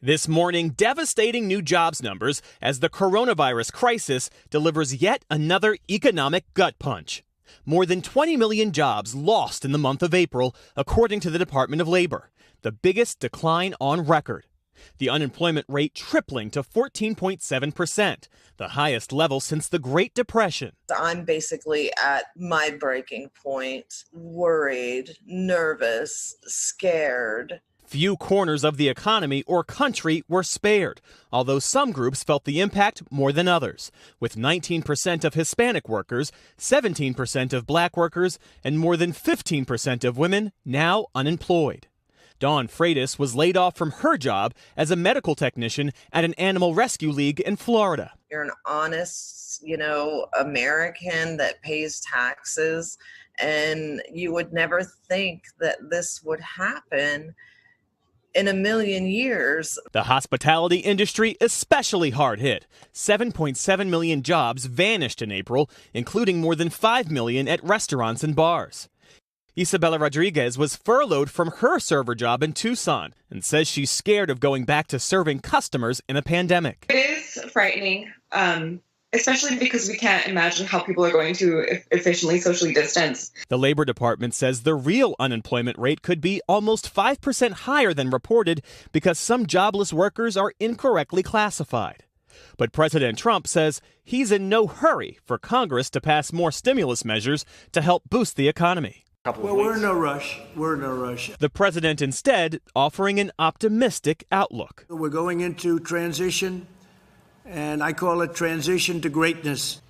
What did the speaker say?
This morning, devastating new jobs numbers as the coronavirus crisis delivers yet another economic gut punch. More than 20 million jobs lost in the month of April, according to the Department of Labor, the biggest decline on record. The unemployment rate tripling to 14.7%, the highest level since the Great Depression. I'm basically at my breaking point, worried, nervous, scared. Few corners of the economy or country were spared, although some groups felt the impact more than others, with 19% of Hispanic workers, 17% of black workers, and more than 15% of women now unemployed. Dawn Freitas was laid off from her job as a medical technician at an animal rescue league in Florida. You're an honest, American that pays taxes, and you would never think that this would happen in a million years. The hospitality industry especially hard hit. 7.7 million jobs vanished in April, including more than 5 million at restaurants and bars. Isabella Rodriguez was furloughed from her server job in Tucson and says she's scared of going back to serving customers in a pandemic. It is frightening, especially because we can't imagine how people are going to efficiently socially distance. The Labor Department says the real unemployment rate could be almost 5% higher than reported because some jobless workers are incorrectly classified. But President Trump says he's in no hurry for Congress to pass more stimulus measures to help boost the economy. Well, we're in no rush. The president instead offering an optimistic outlook. We're going into transition, and I call it transition to greatness.